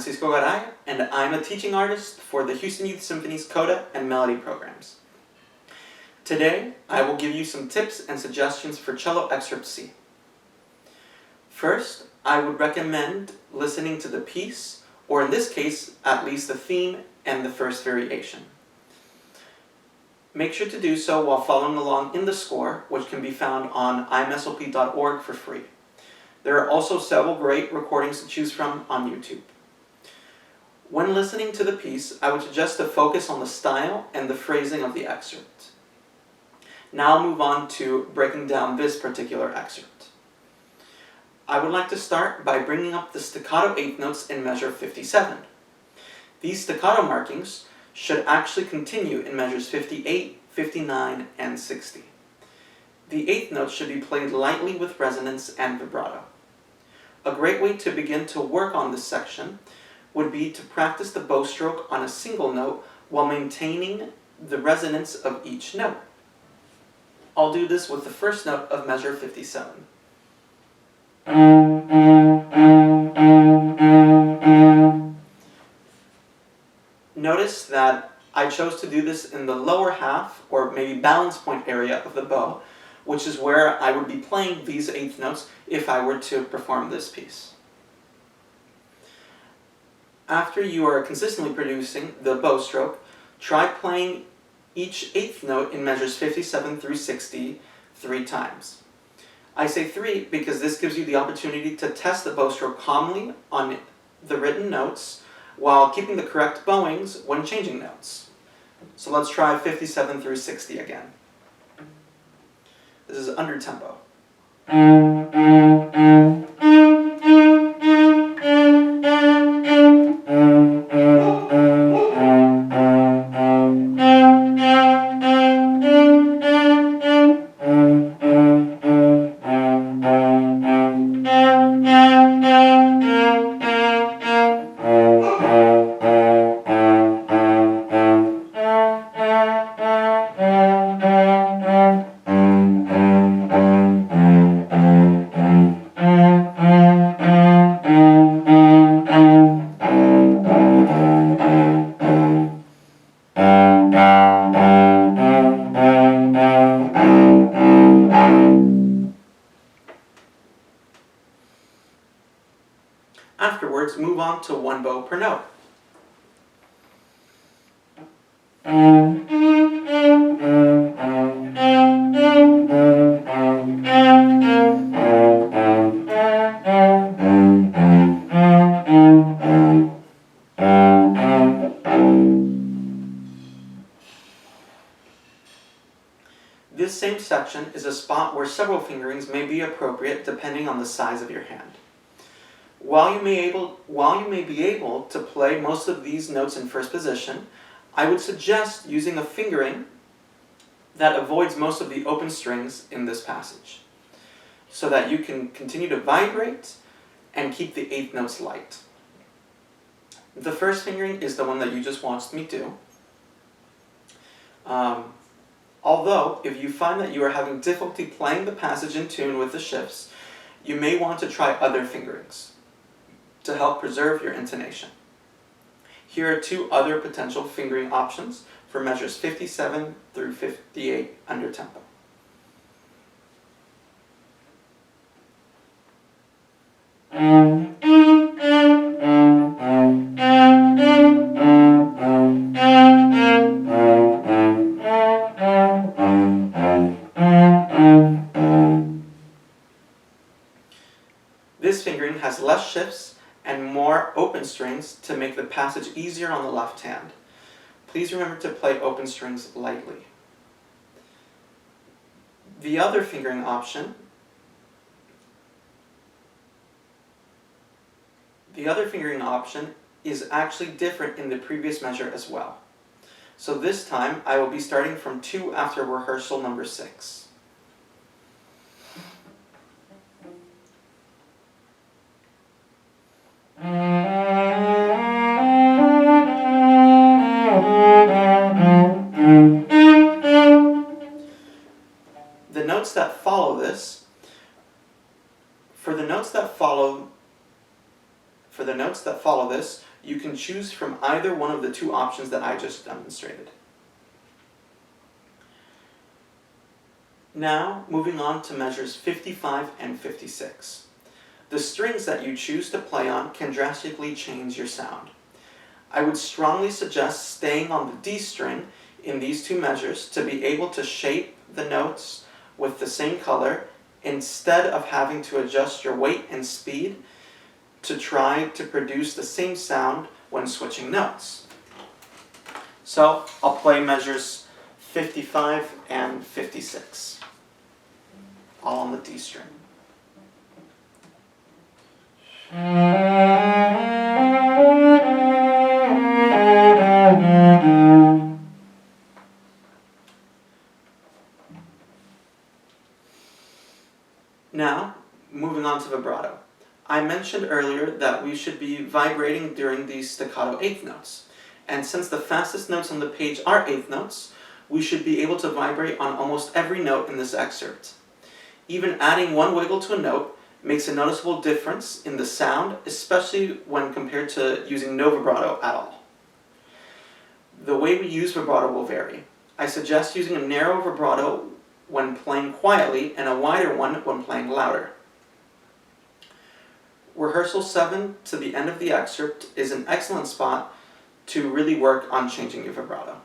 Fransisco Garay, and I'm a teaching artist for the Houston Youth Symphony's Coda and Melody programs. Today, I will give you some tips and suggestions for Cello Excerpt C. First, I would recommend listening to the piece, or in this case, at least the theme and the first variation. Make sure to do so while following along in the score, which can be found on imslp.org for free. There are also several great recordings to choose from on YouTube. When listening to the piece, I would suggest to focus on the style and the phrasing of the excerpt. Now I'll move on to breaking down this particular excerpt. I would like to start by bringing up the staccato eighth notes in measure 57. These staccato markings should actually continue in measures 58, 59, and 60. The eighth notes should be played lightly with resonance and vibrato. A great way to begin to work on this section would be to practice the bow stroke on a single note while maintaining the resonance of each note. I'll do this with the first note of measure 57. Notice that I chose to do this in the lower half, or maybe balance point area of the bow, which is where I would be playing these eighth notes if I were to perform this piece. After you are consistently producing the bow stroke, try playing each eighth note in measures 57 through 60 3 times. I say 3 because this gives you the opportunity to test the bow stroke calmly on the written notes while keeping the correct bowings when changing notes. So let's try 57 through 60 again. This is under tempo. Afterwards, move on to one bow per note. This same section is a spot where several fingerings may be appropriate depending on the size of your hand. While you may be able to play most of these notes in first position, I would suggest using a fingering that avoids most of the open strings in this passage, so that you can continue to vibrate and keep the eighth notes light. The first fingering is the one that you just watched me do. Although, if you find that you are having difficulty playing the passage in tune with the shifts, you may want to try other fingerings to help preserve your intonation. Here are 2 other potential fingering options for measures 57 through 58 under tempo. This fingering has less shifts and more open strings to make the passage easier on the left hand. Please remember to play open strings lightly. The other fingering option is actually different in the previous measure as well. So this time I will be starting from 2 after rehearsal number 6. The notes that follow this, for the notes that follow this, You can choose from either one of the two options that I just demonstrated. Now, moving on to measures 55 and 56. The strings that you choose to play on can drastically change your sound. I would strongly suggest staying on the D string in these two measures to be able to shape the notes with the same color instead of having to adjust your weight and speed to try to produce the same sound when switching notes. So I'll play measures 55 and 56, all on the D string. Now, moving on to vibrato. I mentioned earlier that we should be vibrating during these staccato eighth notes. And since the fastest notes on the page are eighth notes, we should be able to vibrate on almost every note in this excerpt. Even adding one wiggle to a note makes a noticeable difference in the sound, especially when compared to using no vibrato at all. The way we use vibrato will vary. I suggest using a narrow vibrato when playing quietly and a wider one when playing louder. Rehearsal 7 to the end of the excerpt is an excellent spot to really work on changing your vibrato.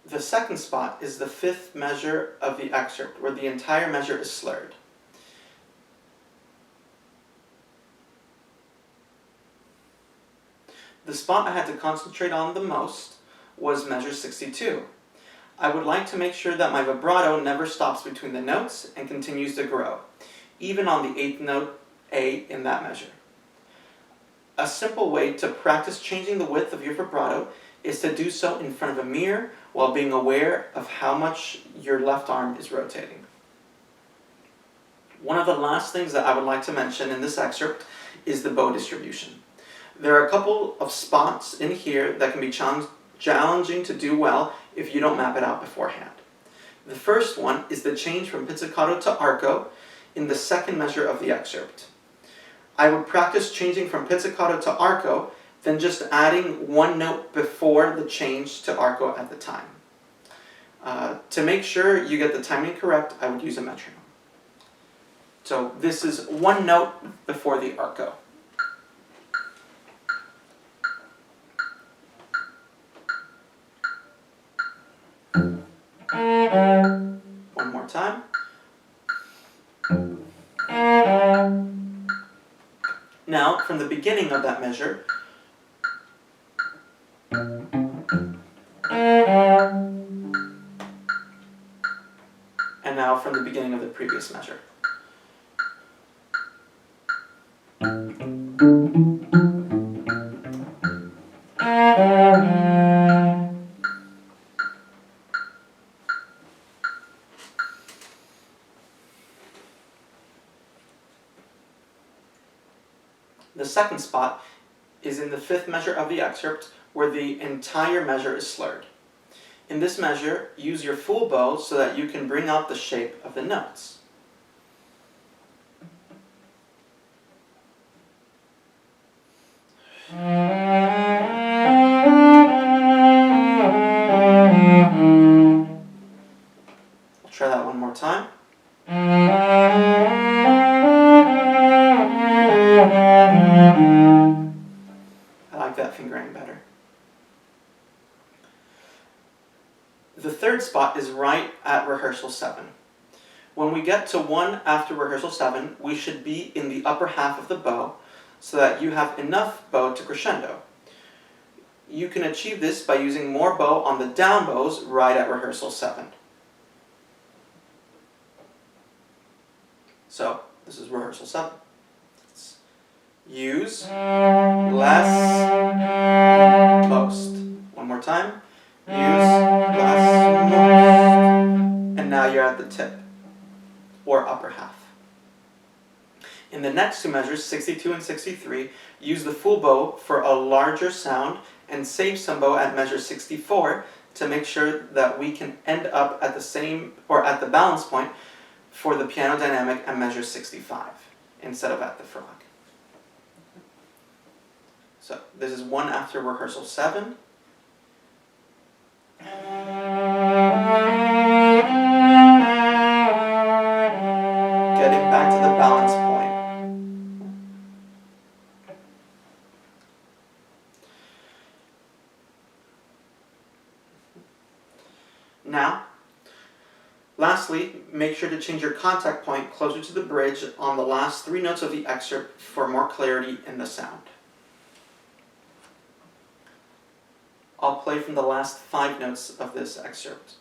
The second spot is the fifth measure of the excerpt, where the entire measure is slurred. The spot I had to concentrate on the most was measure 62. I would like to make sure that my vibrato never stops between the notes and continues to grow, even on the eighth note A in that measure. A simple way to practice changing the width of your vibrato is to do so in front of a mirror while being aware of how much your left arm is rotating. One of the last things that I would like to mention in this excerpt is the bow distribution. There are a couple of spots in here that can be challenging to do well if you don't map it out beforehand. The first one is the change from pizzicato to arco in the second measure of the excerpt. I would practice changing from pizzicato to arco, then just adding one note before the change to arco at the time. To make sure you get the timing correct, I would use a metronome. So this is one note before the arco. One more time. Now, from the beginning of that measure, and now from the beginning of the previous measure. The second spot is in the fifth measure of the excerpt, where the entire measure is slurred. In this measure, use your full bow so that you can bring out the shape of the notes. I'll try that one more time. I like that fingering better. The third spot is right at rehearsal 7. When we get to 1 after rehearsal 7, we should be in the upper half of the bow so that you have enough bow to crescendo. You can achieve this by using more bow on the down bows right at rehearsal 7. So this is rehearsal 7. It's use, less, most. One more time. Use, less, most. And now you're at the tip, or upper half. In the next two measures, 62 and 63, use the full bow for a larger sound and save some bow at measure 64 to make sure that we can end up at the same, or at the balance point for the piano dynamic at measure 65 instead of at the frog. So this is one after rehearsal 7. Getting back to the balance point. Now, lastly, make sure to change your contact point closer to the bridge on the last 3 notes of the excerpt for more clarity in the sound. I'll play from the last 5 notes of this excerpt.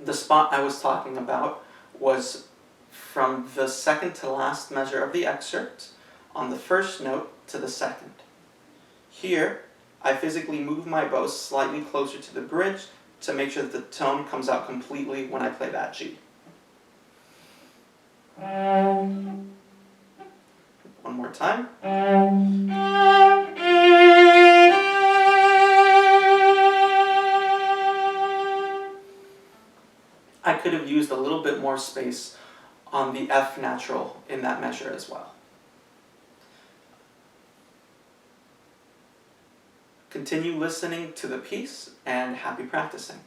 The spot I was talking about was from the second to last measure of the excerpt on the first note to the second. Here, I physically move my bow slightly closer to the bridge to make sure that the tone comes out completely when I play that G. One more time. I could have used a little bit more space on the F natural in that measure as well. Continue listening to the piece and happy practicing.